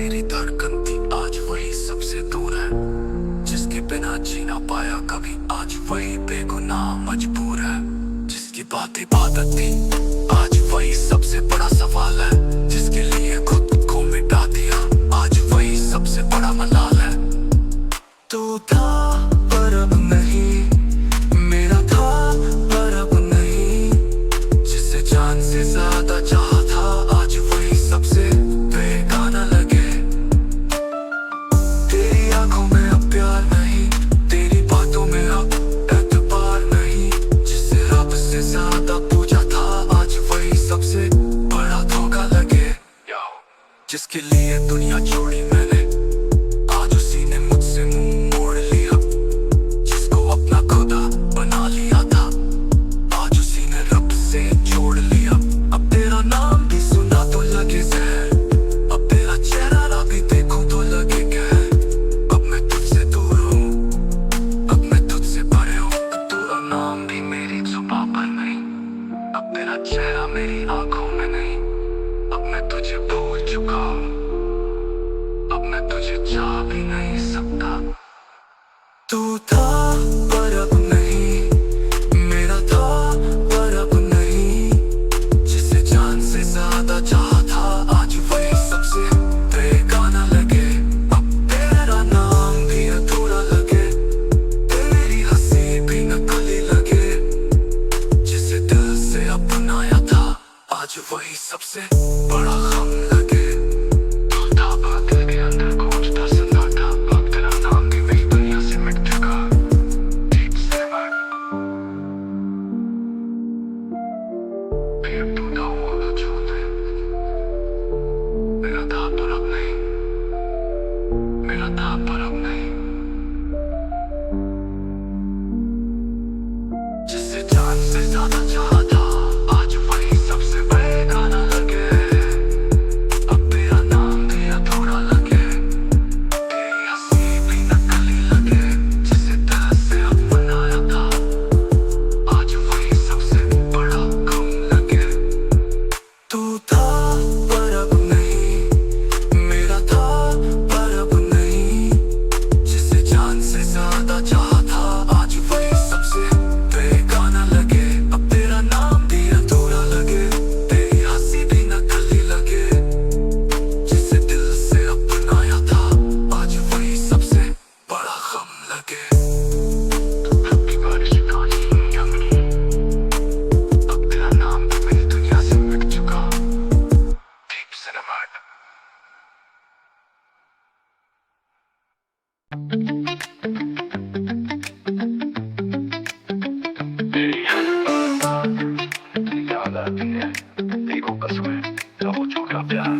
मेरी धड़कन थी आज वही सबसे दूर है। जिसके बिना जी ना पाया कभी आज वही बेगुनाह मजबूर है। जिसकी बात इबादत थी आज वही सबसे बड़ा सवाल है। जिसके लिए खुद को मिटा दिया आज वही सबसे बड़ा मलाल है। तू था पर अब नहीं, मेरा था पर अब नहीं। जिसे जान से ज्यादा चाहा था आज वही सबसे बेगाना लगे। तेरी आंखों में अब प्यार नहीं, तेरी बातों में अब एतबार नहीं। जिसे रब से ज्यादा पूजा था आज वही सबसे बड़ा धोखा लगे। जिसके लिए दुनिया छोड़ी मैंने आज उसी ने मुझसे मुंह मोड़ लिया। जिसको अपना खुदा बना लिया था आज उसी ने रब से जोड़ लिया। अब तेरा नाम भी सुना तो लगे जहर, अब तेरा चेहरा भी देखूं तो लगे कहर। अब मैं तुझसे दूर हूँ, अब मैं तुझसे परे हूँ। तेरा नाम भी मेरी जुबां पर नहीं, अब तेरा चेहरा मेरी आंखों में नहीं। अब मैं तुझे भूल चुका हूँ, अब मैं तुझे चाह भी नहीं सकता। तू था पर अब नहीं, मेरा था पर अब नहीं। जिसे जान से ज्यादा चाहा था आज वही सबसे बेगाना लगे। अब तेरा नाम भी अधूरा लगे, तेरी हंसी भी नकली लगे। जिसे दिल से अपनाया था आज वही सबसे बड़ा गम लगे। तू था बादल के अंदर गूंजता सन्नाटा, अब तेरा नाम भी मेरी दुनिया से मिट चुका। ठीक से मैं फिर टूटा हुआ छूट है। मेरा था पर अब नहीं, मेरा था पर अब नहीं। जिसे जान से ज्यादा चाहा था आज वही सबसे बेगाना लगे। अब तेरा नाम भी अधूरा लगे, तेरी हंसी भी नकली लगे। जिसे दिल से अपनाया था आज वही सबसे बड़ा गम लगे। तू था पर अब नहीं, मेरा था पर अब नहीं। जिसे जान से ज्यादा चाहा था आज वही सबसे बेगाना लगे। अब तेरा नाम भी अधूरा लगे, तेरी हंसी भी नकली लगे। जिसे दिल से अपनाया था आज वही सबसे बड़ा गम लगे। की बारिश काली यमनी, अब तेरा नाम भी मेरी दुनिया से मिट चुका। Deep Cinema। तेरी हर बात याद आती है, देखो कसमें था वो झूठा प्यार।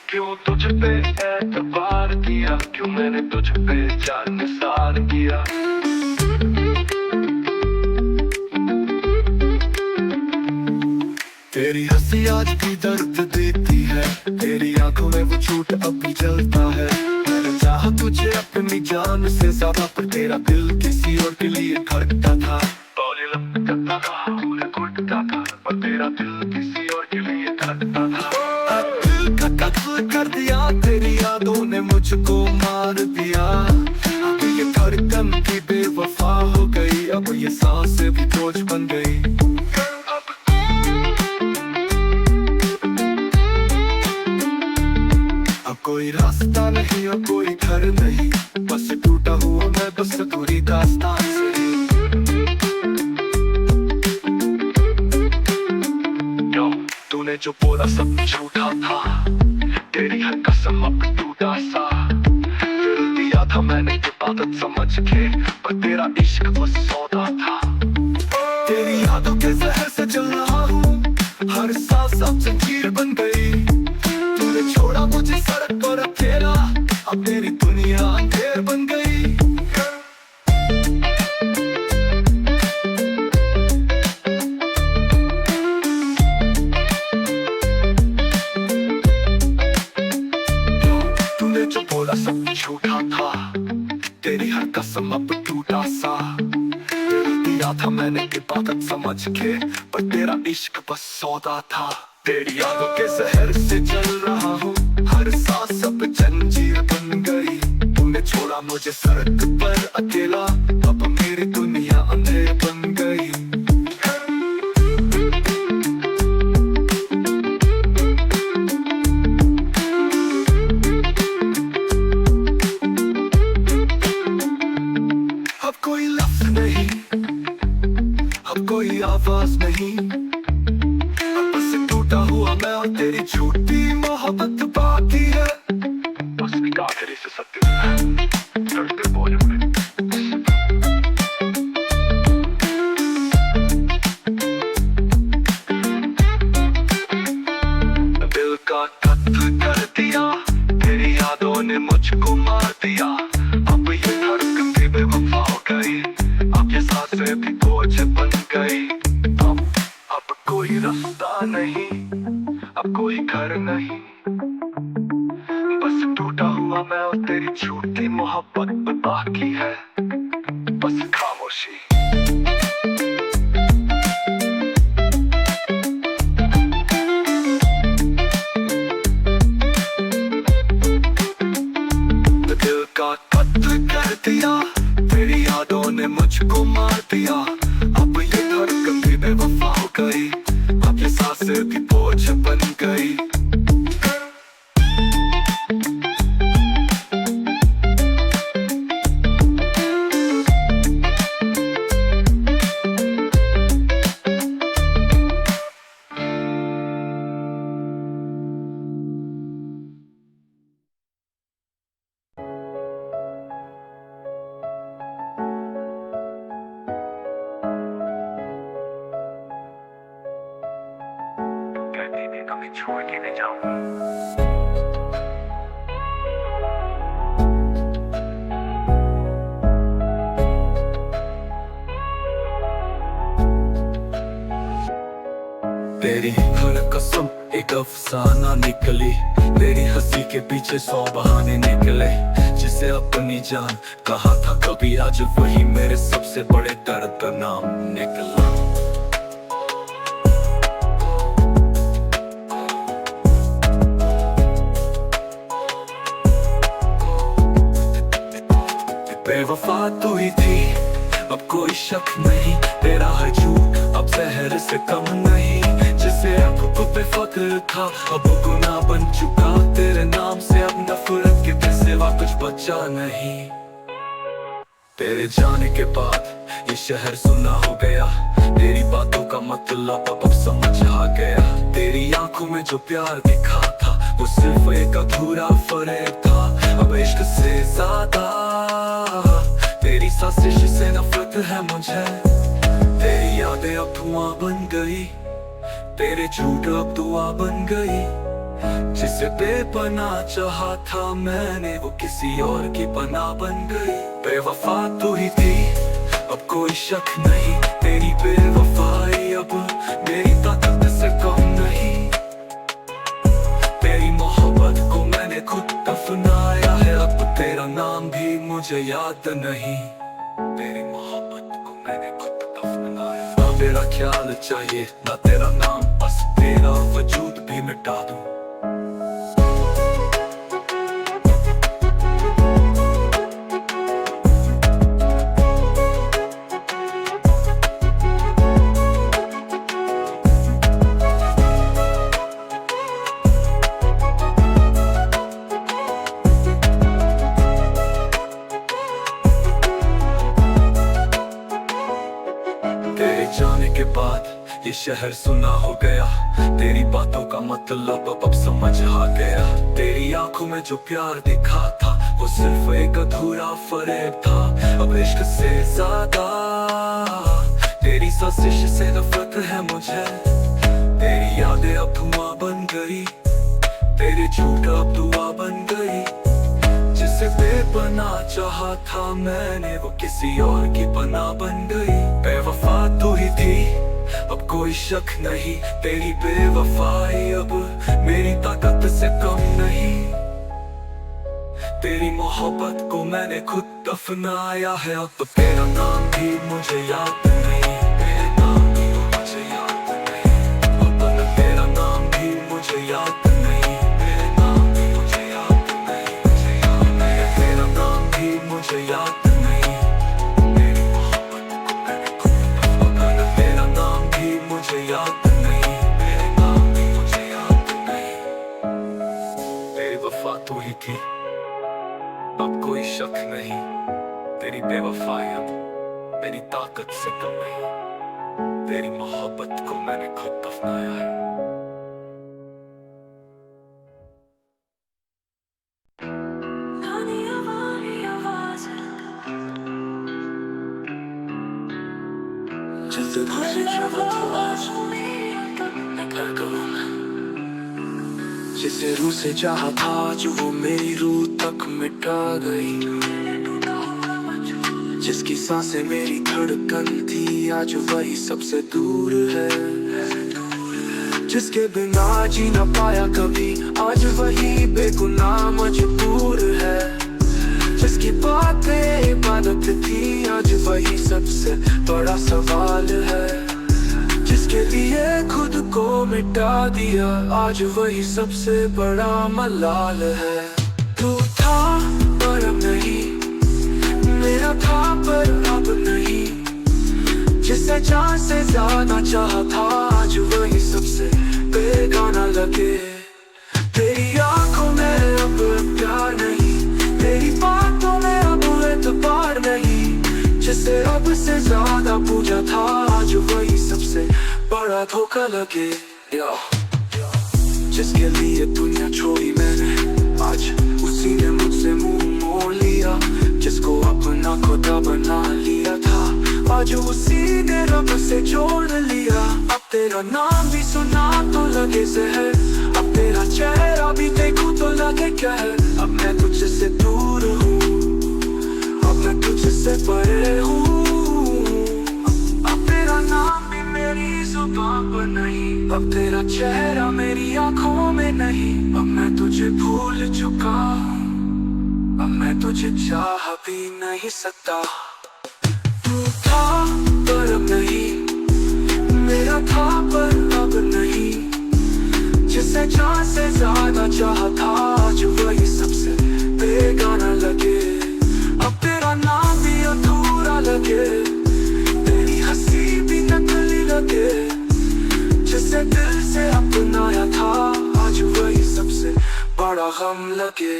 क्यों तुझ पे एतबार किया, क्यों मैंने तुझ पे जान निसार किया। तेरी हंसी आज भी दर्द देती है, तेरी आंखों में वो झूठ अब भी जलता है। मैंने चाहा तुझे अपनी जान से ज्यादा, पर तेरा दिल किसी और के लिए धड़कता था। बोले लगता था, मुझे घुटता था, पर तेरा दिल किसी और के लिए धड़कता था। अब दिल का कत्ल कर दिया, तेरी यादों ने मुझको मार दिया। अब ये धड़कन भी बेवफा हो गई, अब ये सांसें भी बोझ बन गई। अब कोई रास्ता नहीं और कोई घर नहीं, बस टूटा हुआ मैं बस अधूरी दास्तान से। तूने जो बोला सब झूठा था, तेरी हर कसम अब टूटा सा। दिल दिया था मैंने इबादत समझ के, पर तेरा इश्क वो सौदा था। तेरी यादों के जहर से जल रहा हूँ, हर सांस अब जंजीर बन गई। तूने छोड़ा मुझे सड़क पर अकेला, अब तेरी दुनिया अंधेर बन गई। तूने जो बोला सब झूठा था, तेरी हर कसम अब टूटा सा। दिल दिया था मैंने इबादत समझ के, पर तेरा इश्क बस सौदा था। तेरी यादों के शहर से चल रहा हूँ, हर सांस अब जंजीर जैसे सड़क पर अकेला, अब मेरी दुनिया अंधेरे बन गई। अब कोई लफ्ज नहीं, अब कोई आवाज नहीं, अब बस टूटा हुआ मैं और तेरी झूठी मोहब्बत बाकी है। बस एक आखिरी से सत्य डरते बोले दिल का कत्ल कर दिया, तेरी यादों ने मुझको मार दिया। अब ये धड़कन भी बेवफा हो गई, अब ये सांसें भी बोझ बन गई। अब कोई रास्ता नहीं, अब कोई घर नहीं, बस टूटा हुआ मैं और तेरी झूठी मोहब्बत बाकी है। बस खामोशी। दिल का कत्ल कर दिया, तेरी यादों ने मुझको मार दिया। अब ये धड़कन भी बेवफा हो गई, अब ये सांसें भी बोझ बन गई। कहती थी कभी छोड़ के नहीं जाऊंगी, तेरी हर कसम एक अफसाना निकली। तेरी हंसी के पीछे 100 बहाने निकले। जिसे अपनी जान कहा था कभी, आज वही मेरे सबसे बड़े दर्द का नाम निकला। बेवफा तू ही थी, अब कोई शक नहीं, तेरा है झूठ अब जहर से कम नहीं। जिसे अब पे फख्र था अब गुनाह बन चुका, तेरे नाम से अब नफरत के सिवा कुछ बचा नहीं। तेरे जाने के बाद ये शहर सुना हो गया, तेरी बातों का मतलब अब समझ आ गया। तेरी आंखों में जो प्यार दिखा था वो सिर्फ एक अधूरा फरेब था। अब इश्क से ज्यादा तेरी साजिश से नफरत है मुझे। तेरी यादें अब धुआं बन गई, तेरे झूठ अब दुआ बन गई। जिसे बेपनाह चाहा था मैंने, वो किसी और की पनाह बन गई। बेवफा तू ही थी, अब कोई शक नहीं, तेरी बेवफाई अब मेरी ताकत से कम नहीं। तेरी मोहब्बत को मैंने खुद दफनाया है, अब तेरा नाम भी मुझे याद नहीं। तेरी मोहब्बत को मैंने खुद दफनाया, ना तेरा ख्याल चाहिए ना तेरा नाम, बस तेरा वजूद भी मिटा दूं। तेरे जाने के बाद ये शहर सुना हो गया, तेरी बातों का मतलब अब समझ आ गया। तेरी आंखों में जो प्यार दिखा था वो सिर्फ एक अधूरा फरेब था। अब इश्क से ज्यादा तेरी साजिश से नफरत है मुझे। तेरी यादें अब धुआं बन गई, तेरे झूठ अब दुआ बन गई। जिसे बेपनाह चाहा था मैंने, वो किसी और की पनाह बन गई। बेवफा तू ही थी, अब कोई शक नहीं, तेरी बेवफाई अब मेरी ताकत से कम नहीं। तेरी मोहब्बत को मैंने खुद दफनाया है, अब तेरा नाम भी मुझे याद नहीं। तेरा नाम भी मुझे याद नहीं, अब तेरा नाम भी मुझे याद नहीं। तेरा नाम भी मुझे याद नहीं, तेरा नाम भी मुझे बेवफा तू ही थी, अब कोई शक नहीं। तेरी बेवफाई अब मेरी ताकत से कम नहीं। तेरी मोहब्बत को मैंने खुद दफनाया है। जल्द से जब आवाज क्या करूं मैं, जिसे रूह से चाहा था जो वो मेरी रूह तक मिटा गई। जिसकी सांसें मेरी धड़कन थी आज वही सबसे दूर है। जिसके बिना जी ना पाया कभी आज वही बेगुनाह मजबूर है। जिसकी बातें इबादत थी आज वही सबसे बड़ा सवाल है। जिसके लिए खुद को मिटा दिया आज वही सबसे बड़ा मलाल है। तू था पर अब नहीं, मेरा था पर अब नहीं। जिसे जान से ज्यादा चाहा था आज वही सबसे बेगाना लगे। तेरी आंखों में अब प्यार नहीं, तेरी बातों में अब एतबार नहीं। जिसे रब से ज्यादा पूजा था आज वही सबसे बड़ा धोखा लगे। जिसके लिए दुनिया छोड़ी मैंने आज उसी ने मुझसे मुंह मोड़ लिया। जिसको अपना खुदा बना लिया था आज उसी ने रब से जोड़ लिया। अब तेरा नाम भी सुना तो लगे जहर, अब तेरा चेहरा भी देखूं तो लगे कहर। अब मैं तुझसे दूर हूँ, अब मैं तुझसे परे हूँ। अब तेरा नाम भी मेरी जुबान पर नहीं, अब तेरा चेहरा मेरी आंखों में नहीं। अब मैं तुझे भूल चुका हूँ, अब मैं तुझे चाह भी नहीं सकता। तू था पर अब नहीं, मेरा था पर अब नहीं। जिसे जान से ज्यादा चाहा था आज वही सबसे बेगाना लगे। अब तेरा नाम भी अधूरा लगे, तेरी हंसी भी नकली लगे। जिसे दिल से अपनाया था आज वही सबसे बड़ा गम लगे।